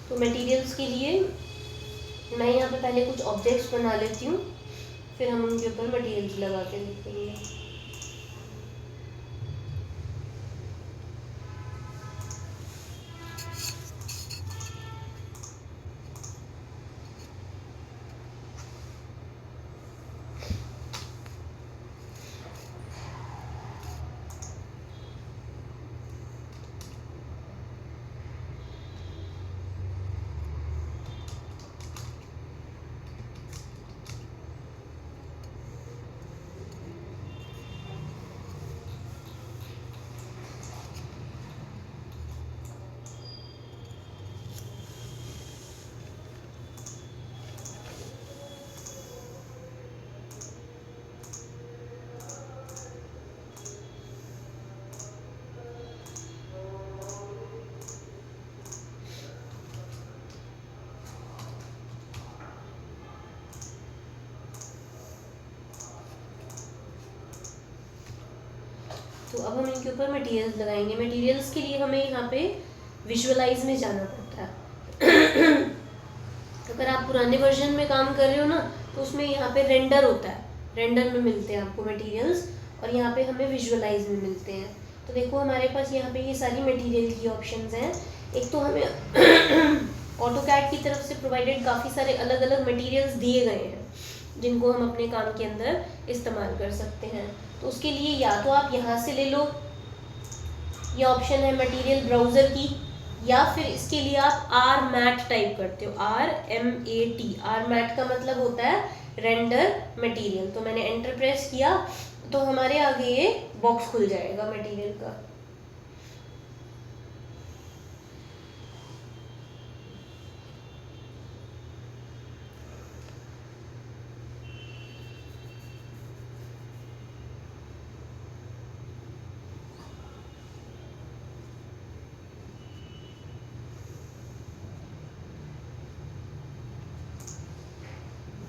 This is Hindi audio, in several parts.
तो मटेरियल्स के लिए मैं यहाँ पे पहले कुछ ऑब्जेक्ट्स बना लेती हूँ, फिर हम उनके ऊपर मटेरियल्स लगा के देखेंगे। तो अब हम इनके ऊपर मटेरियल्स लगाएंगे। मटेरियल्स के लिए हमें यहाँ पे विजुअलाइज में जाना पड़ता है। अगर आप पुराने वर्जन में काम कर रहे हो ना, तो उसमें यहाँ पे रेंडर होता है, रेंडर में मिलते हैं आपको मटेरियल्स, और यहाँ पे हमें विजुअलाइज में मिलते हैं। तो देखो हमारे पास यहाँ पे ये सारी मटेरियल की ऑप्शंस हैं। एक तो हमें ऑटोकैड की तरफ से प्रोवाइडेड काफ़ी सारे अलग अलग मटेरियल्स दिए गए हैं जिनको हम अपने काम के अंदर इस्तेमाल कर सकते हैं। तो उसके लिए या तो आप यहाँ से ले लो, ये ऑप्शन है मटेरियल ब्राउज़र की, या फिर इसके लिए आप आर मैट टाइप करते हो, RMAT। आर मैट का मतलब होता है रेंडर मटेरियल। तो मैंने एंटर प्रेस किया तो हमारे आगे ये बॉक्स खुल जाएगा मटेरियल का।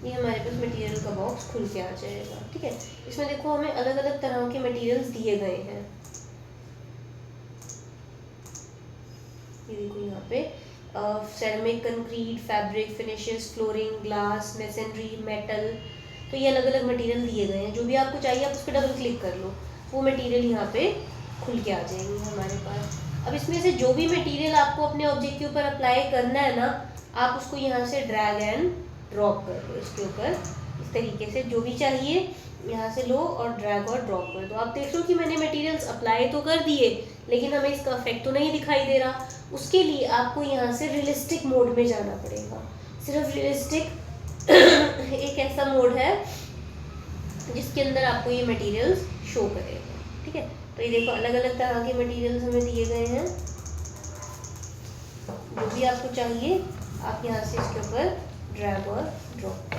ये हमारे पास मटेरियल का बॉक्स खुल के आ जाएगा। ठीक है, इसमें देखो हमें अलग अलग तरह के मटेरियल्स दिए गए हैं। ये देखो यहाँ पे ceramic, concrete, fabric, finishes, flooring, glass, masonry, metal. तो ये अलग अलग मटेरियल दिए गए हैं। जो भी आपको चाहिए आप उस पर डबल क्लिक कर लो, वो मटेरियल यहाँ पे खुल के आ जाएंगे हमारे पास। अब इसमें से जो भी मटेरियल आपको अपने ऑब्जेक्ट के ऊपर अप्लाई करना है ना, आप उसको यहाँ से ड्रैग एंड ड्रॉप कर दो इसके ऊपर। इस तरीके से जो भी चाहिए यहाँ से लो और ड्रैग और ड्रॉप कर दो। आप देख लो कि मैंने मटेरियल्स अप्लाई तो कर दिए, लेकिन हमें इसका इफेक्ट तो नहीं दिखाई दे रहा। उसके लिए आपको यहाँ से रियलिस्टिक मोड में जाना पड़ेगा। सिर्फ रियलिस्टिक एक ऐसा मोड है जिसके अंदर आपको ये मटेरियल्स शो करेगा। ठीक है, तो ये देखो अलग अलग तरह के मटेरियल्स हमें दिए गए हैं। जो भी आपको चाहिए आप यहाँ से इसके ऊपर ड्रैग और ड्रॉप।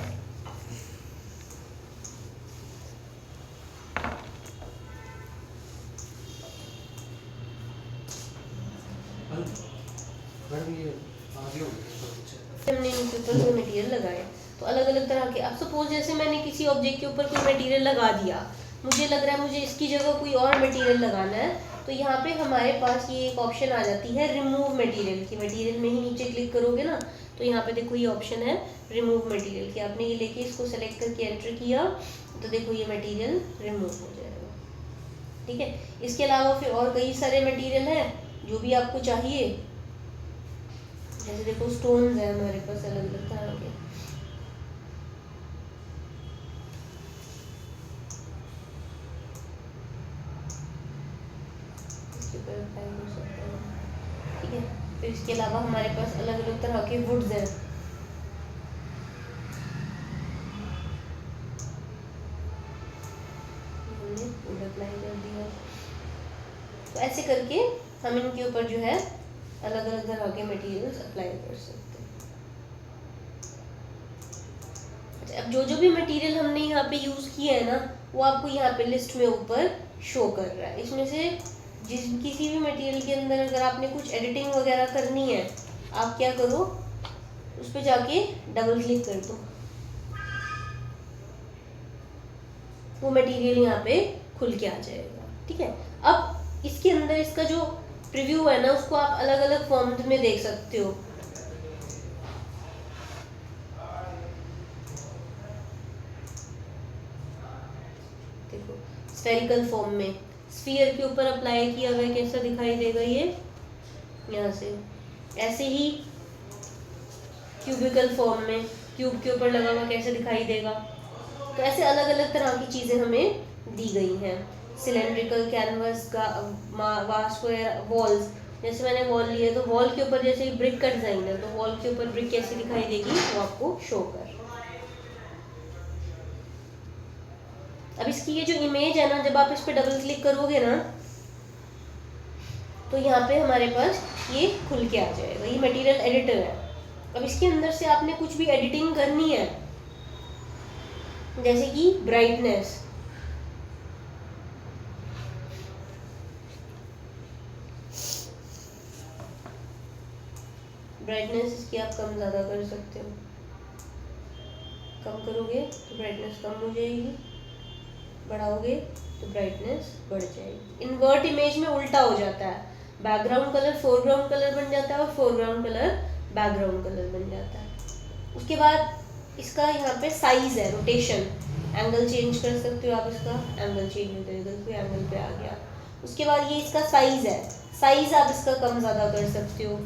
हमने इनके ऊपर कोई मटेरियल लगाए तो अलग अलग तरह के, अब सपोज जैसे मैंने किसी ऑब्जेक्ट के ऊपर कोई मटेरियल लगा दिया, मुझे लग रहा है मुझे इसकी जगह कोई और मटेरियल लगाना है, तो यहाँ पे हमारे पास ये एक ऑप्शन आ जाती है रिमूव मटेरियल की। मटेरियल में ही नीचे क्लिक करोगे ना, तो यहाँ पे देखो ये ऑप्शन है रिमूव मटेरियल की। आपने ये लेके इसको सेलेक्ट करके एंटर किया तो देखो ये मटेरियल रिमूव हो जाएगा। ठीक है, इसके अलावा फिर और कई सारे मटेरियल हैं जो भी आपको चाहिए। जैसे देखो स्टोन्स है हमारे पास अलग अलग तरह के। इसके ऊपर अप्लाई कर सकते हैं। ठीक है, फिर इसके अलावा हमारे पास अलग अलग तरह के वुड्स हैं। हमने वुड अप्लाई कर दिया। तो ऐसे करके हम इनके ऊपर जो है अलग अलग तरह के मटेरियल्स अप्लाई कर सकते हैं। अच्छा, अब जो जो भी मटेरियल हमने यहाँ पे यूज़ किया है ना, वो आपको यहाँ पे लिस्ट में ऊपर शो कर रहा है। इसमें से किसी भी मटेरियल के अंदर अगर आपने कुछ एडिटिंग वगैरह करनी है, आप क्या करो, उस पर जाके डबल क्लिक कर दो, वो मटेरियल यहाँ पे खुल के आ जाएगा। ठीक है, अब इसके अंदर इसका जो प्रीव्यू है ना, उसको आप अलग अलग फॉर्म्स में देख सकते हो। स्फेरिकल फॉर्म में, स्फीयर के ऊपर अप्लाई किया हुआ कैसा दिखाई देगा ये, यहाँ से। ऐसे ही क्यूबिकल फॉर्म में क्यूब के ऊपर लगा हुआ कैसे दिखाई देगा। तो ऐसे अलग अलग तरह की चीज़ें हमें दी गई हैं। सिलेंड्रिकल कैनवस का स्क्वायर वॉल्स, जैसे मैंने वॉल लिया तो वॉल के ऊपर जैसे ब्रिक का डिज़ाइन है, तो वॉल के ऊपर ब्रिक कैसी दिखाई देगी वो आपको शो कर। अब इसकी ये जो इमेज है ना, जब आप इस पर डबल क्लिक करोगे ना तो यहाँ पे हमारे पास ये खुल के आ जाएगा, ये मटेरियल एडिटर है। अब इसके अंदर से आपने कुछ भी एडिटिंग करनी है, जैसे कि ब्राइटनेस, इसकी आप कम ज़्यादा कर सकते हो। कम करोगे तो ब्राइटनेस कम हो जाएगी, बढ़ाओगे तो ब्राइटनेस बढ़ जाएगी। इन्वर्ट इमेज में उल्टा हो जाता है, बैकग्राउंड कलर फोरग्राउंड कलर बन जाता है और फोरग्राउंड कलर बैकग्राउंड कलर बन जाता है। उसके बाद इसका यहाँ पे साइज है, रोटेशन, एंगल चेंज कर सकते हो आप, इसका एंगल चेंज हो जाएगा, कोई एंगल पे आ गया। उसके बाद ये इसका साइज है, साइज आप इसका कम ज़्यादा कर सकते हो।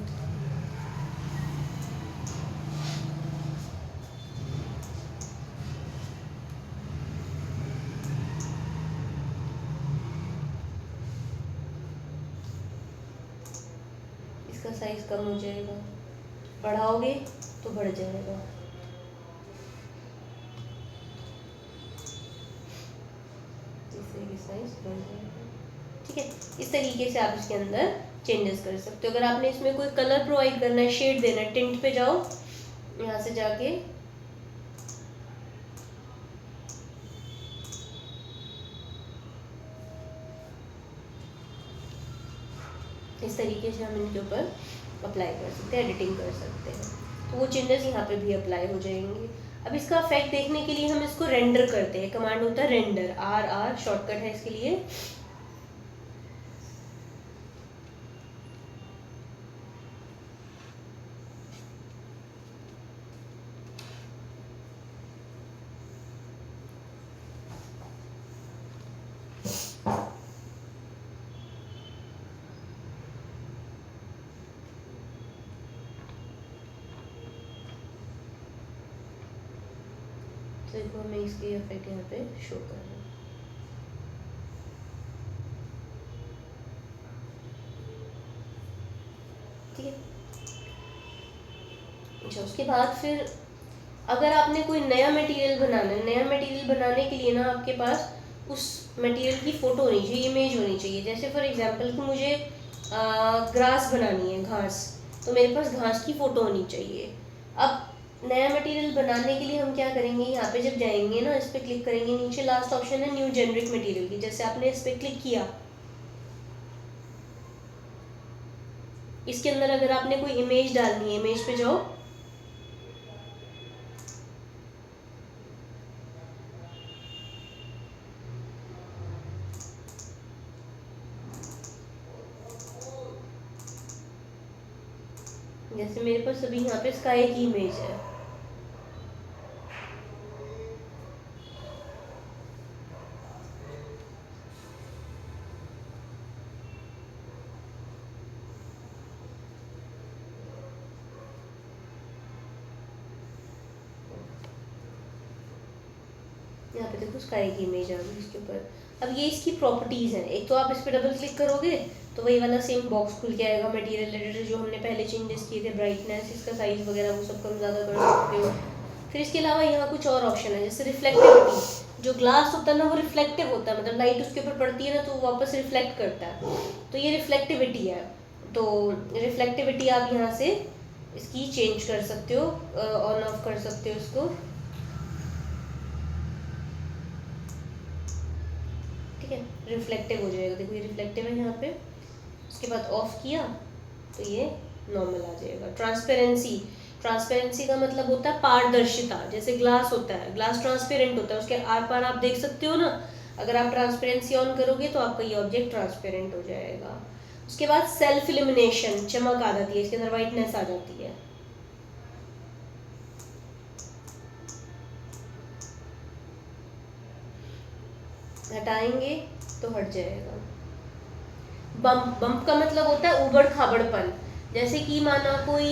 इसका साइज कम हो जाएगा, बढ़ाओगे तो बढ़ जाएगा। साइज बढ़ जाएगा, ठीक है। इस तरीके से आप इसके अंदर चेंजेस कर सकते हो। अगर आपने इसमें कोई कलर प्रोवाइड करना है, शेड देना है, टिंट पे जाओ, यहाँ से जाके इस तरीके से हम इनके ऊपर अप्लाई कर सकते हैं, एडिटिंग कर सकते हैं, तो वो चेंजेस यहाँ पे भी अप्लाई हो जाएंगे। अब इसका इफेक्ट देखने के लिए हम इसको रेंडर करते हैं, कमांड होता है रेंडर, RR शॉर्टकट है इसके लिए। देखो हमें इसके इफेक्ट यहाँ पे शो कर रहे हैं, ठीक है। अच्छा, उसके बाद फिर अगर आपने कोई नया मटेरियल बनाना है, नया मटेरियल बनाने के लिए ना आपके पास उस मटेरियल की फ़ोटो होनी चाहिए, इमेज होनी चाहिए। जैसे फॉर एग्जांपल कि मुझे ग्रास बनानी है, घास, तो मेरे पास घास की फ़ोटो होनी चाहिए। अब नया मटेरियल बनाने के लिए हम क्या करेंगे, यहाँ पे जब जाएंगे ना, इस पर क्लिक करेंगे, नीचे लास्ट ऑप्शन है न्यू जेनरिक मटेरियल की, जैसे आपने इस पर क्लिक किया, इसके अंदर अगर आपने कोई इमेज डालनी है, इमेज पे जाओ, जैसे मेरे पास अभी यहाँ पे स्काई की इमेज है, यहाँ पे देखो स्काई की इमेज आ गई इसके ऊपर। अब ये इसकी प्रॉपर्टीज़ हैं, एक तो आप इस पर डबल क्लिक करोगे तो वही वाला सेम बॉक्स खुल के आएगा, मटेरियल एडिटर जो हमने पहले चेंजेस किए थे, ब्राइटनेस, इसका साइज़ वगैरह वो सब कम ज़्यादा कर सकते हो। फिर इसके अलावा यहाँ कुछ और ऑप्शन है, जैसे रिफ्लेक्टिविटी, जो ग्लास होता है ना वो रिफ्लेक्टिव होता है, मतलब लाइट उसके ऊपर पड़ती है ना तो वो वापस रिफ्लेक्ट करता है, तो ये रिफ्लेक्टिविटी है। तो रिफ्लेक्टिविटी आप यहाँ से इसकी चेंज कर सकते हो, ऑन ऑफ कर सकते हो इसको, ठीक है। रिफ्लेक्टिव हो जाएगा, देखो ये रिफ्लेक्टिव है यहाँ पे। उसके बाद ऑफ किया तो ये नॉर्मल आ जाएगा। ट्रांसपेरेंसी, ट्रांसपेरेंसी का मतलब होता है पारदर्शिता, जैसे ग्लास होता है, ग्लास ट्रांसपेरेंट होता है, उसके आर पार आप देख सकते हो ना। अगर आप ट्रांसपेरेंसी ऑन करोगे तो आपका ये ऑब्जेक्ट ट्रांसपेरेंट हो जाएगा। उसके बाद सेल्फ इल्यूमिनेशन, चमक आ जाती है इसके अंदर, वाइटनेस आ जाती है। हटाएंगे तो हट जाएगा। बम्प, बम्प का मतलब होता है उबड़ खाबड़पन। जैसे कि माना कोई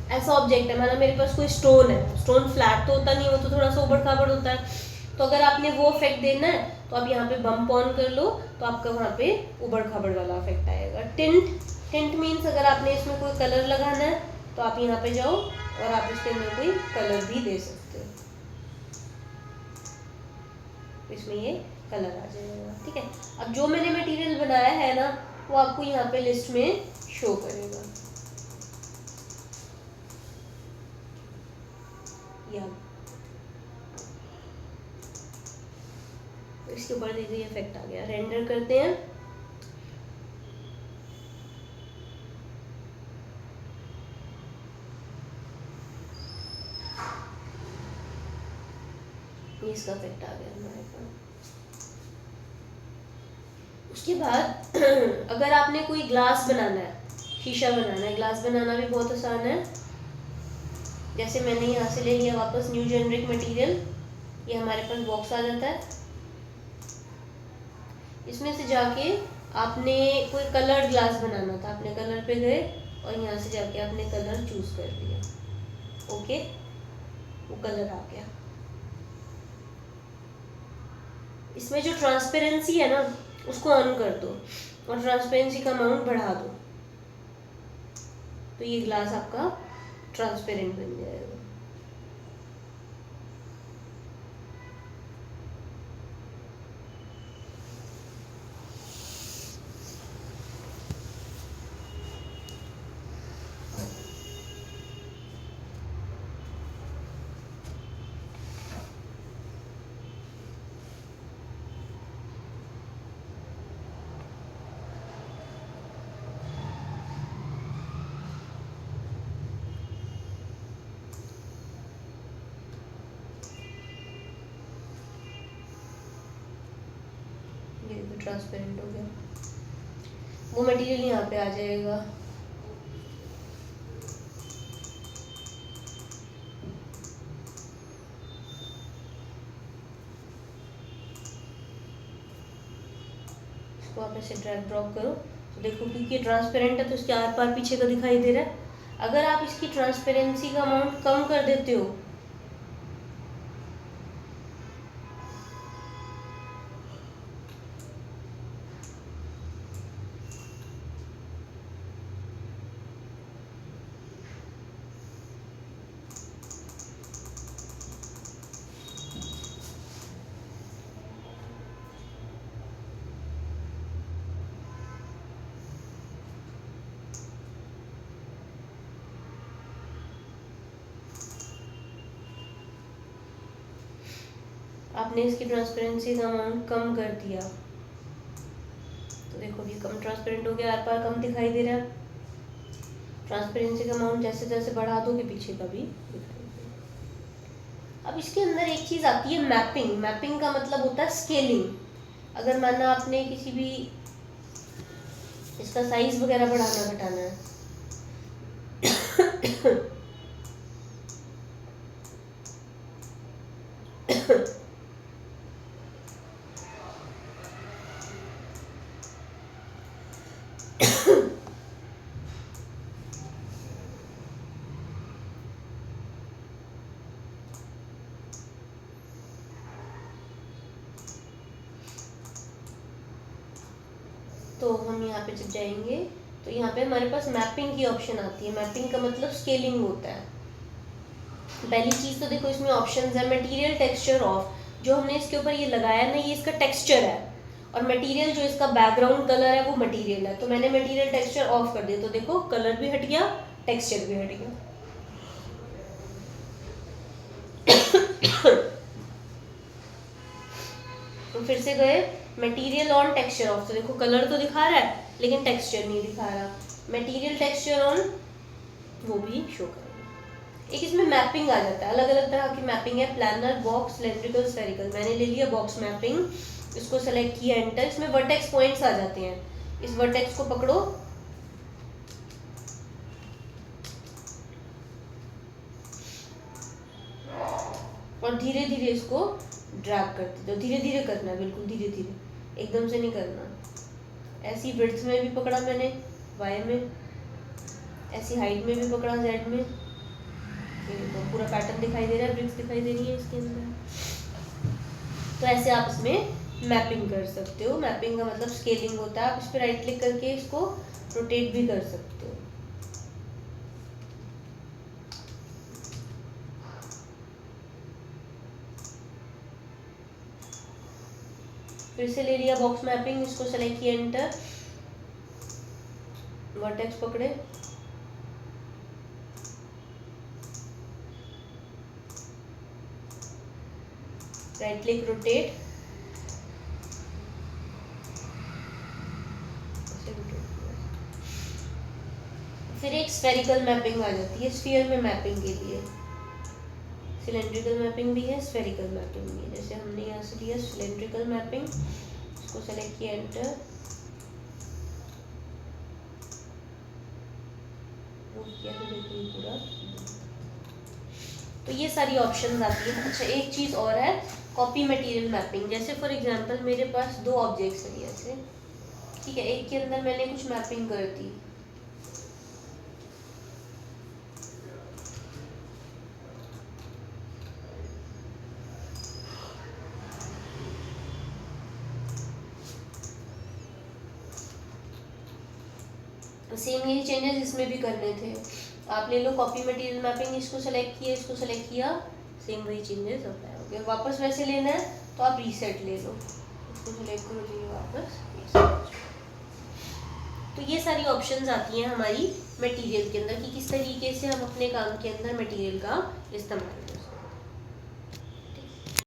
ऐसा ऑब्जेक्ट है, माना मेरे पास कोई स्टोन है, स्टोन फ्लैट तो होता नहीं, वो तो थोड़ा सा उबड़ खाबड़ होता है। तो अगर आपने वो इफेक्ट देना है तो आप यहाँ पे बम्प ऑन कर लो, तो आपका वहाँ पे उबड़ खाबड़ वाला इफेक्ट आएगा। टिंट, टिंट मीन्स अगर आपने इसमें कोई कलर लगाना है तो आप यहाँ पे जाओ और आप इसके अंदर कोई कलर भी दे सकते हो, इसमें ये कलर आ जाएगा। ठीक है, अब जो मैंने मटेरियल बनाया है ना वो आपको यहाँ पे लिस्ट में शो करेगा। इसके ऊपर देखिए इफेक्ट आ गया। रेंडर करते हैं, इसका इफेक्ट आ गया हमारे पास। उसके बाद अगर आपने कोई ग्लास बनाना है, शीशा बनाना है, ग्लास बनाना भी बहुत आसान है। जैसे मैंने यहाँ से ले लिया वापस न्यू जेनरिक मटेरियल, ये हमारे पास बॉक्स आ जाता है। इसमें से जाके आपने कोई कलर ग्लास बनाना था, आपने कलर पे गए और यहाँ से जाके आपने कलर चूज कर लिया। ओके, वो कलर आ गया। इसमें जो ट्रांसपेरेंसी है ना उसको ऑन कर दो और ट्रांसपेरेंसी का अमाउंट बढ़ा दो, तो ये ग्लास आपका ट्रांसपेरेंट बन जाएगा। ये भी ट्रांसपेरेंट हो गया, वो मटेरियल यहाँ पे आ जाएगा। इसको आप ऐसे ड्रैग ड्रॉप करो तो देखो क्योंकि ट्रांसपेरेंट है तो इसके आर पार पीछे का दिखाई दे रहा है। अगर आप इसकी ट्रांसपेरेंसी का अमाउंट कम कर देते हो आपने इसकी ट्रांसपेरेंसी का अमाउंट कम कर दिया तो देखो ये कम ट्रांसपेरेंट हो गया, आर पार कम दिखाई दे रहा है। ट्रांसपेरेंसी का अमाउंट जैसे जैसे बढ़ा दोगे पीछे का भी दिखाई देगा। अब इसके अंदर एक चीज़ आती है मैपिंग। मैपिंग का मतलब होता है स्केलिंग। अगर माना आपने किसी भी इसका साइज वगैरह बढ़ाना घटाना है तो हम यहाँ पे जब जाएंगे तो यहाँ पे हमारे पास मैपिंग की ऑप्शन आती है। मैपिंग का मतलब स्केलिंग होता है। पहली चीज़ तो देखो इसमें ऑप्शंस है मटेरियल, टेक्सचर, ऑफ। जो हमने इसके ऊपर ये लगाया ना ये इसका टेक्सचर है और मटेरियल जो इसका बैकग्राउंड कलर है वो मटेरियल है। तो मैंने मटेरियल टेक्सचर ऑफ कर दिया तो देखो कलर भी हट गया, टेक्सचर भी हट गया। तो फिर से गए मटेरियल ऑन, टेक्सचर ऑफ, तो देखो कलर तो दिखा रहा है लेकिन टेक्सचर नहीं दिखा रहा। मटेरियल टेक्सचर ऑन, वो भी शो करेगा। एक इसमें मैपिंग आ जाता है, अलग अलग तरह की मैपिंग है। Planar, box, cylindrical, spherical. मैंने ले लिया बॉक्स मैपिंग, इसको सेलेक्ट किया, एंटर। इसमें वर्टेक्स पॉइंट्स आ जाते हैं। इस वर्टेक्स को पकड़ो और धीरे धीरे इसको ड्रैग करते जाओ, धीरे धीरे करना है, बिल्कुल धीरे धीरे, एकदम से नहीं करना। ऐसी विड्थ में भी पकड़ा मैंने वाई में, ऐसी हाइट में भी पकड़ा जेड में, तो पूरा पैटर्न दिखाई दे रहा है, ब्रिक्स दिखाई दे रही है इसके अंदर। तो ऐसे आप इसमें मैपिंग कर सकते हो। मैपिंग का मतलब स्केलिंग होता है। आप इस पर राइट क्लिक करके इसको रोटेट भी कर सकते हो। फिर से ले लिया बॉक्स मैपिंग, इसको सेलेक्ट किया, एंटर, वर्टेक्स पकड़े, राइट क्लिक, रोटेट, फिर एक स्फेरिकल मैपिंग आ जाती है स्फीयर में मैपिंग के लिए। सिलेंड्रिकल मैपिंग भी है, स्फेरिकल मैपिंग भी है। जैसे हमने यहाँ से लिया सिलेंड्रिकल मैपिंग, इसको सेलेक्ट किया, एंटर, किया तो बिल्कुल पूरा। तो ये सारी ऑप्शंस आती हैं। अच्छा, एक चीज़ और है, कॉपी मटेरियल मैपिंग। जैसे फॉर एग्जांपल मेरे पास दो ऑब्जेक्ट्स हैं ऐसे, ठीक है, एक के अंदर मैंने कुछ मैपिंग कर दी, सेम यही चेंजेस इसमें भी करने थे। आप ले लो कॉपी मटेरियल मैपिंग, इसको सेलेक्ट किया, इसको सेलेक्ट किया, सेम वही चेंजेस अप्लाई हो गए। वापस वैसे लेना है तो आप रीसेट ले लो, इसको सेलेक्ट करो जी, वापस रीसेट। तो ये सारी ऑप्शंस आती हैं हमारी मटेरियल के अंदर कि किस तरीके से हम अपने काम के अंदर मटेरियल का इस्तेमाल करें।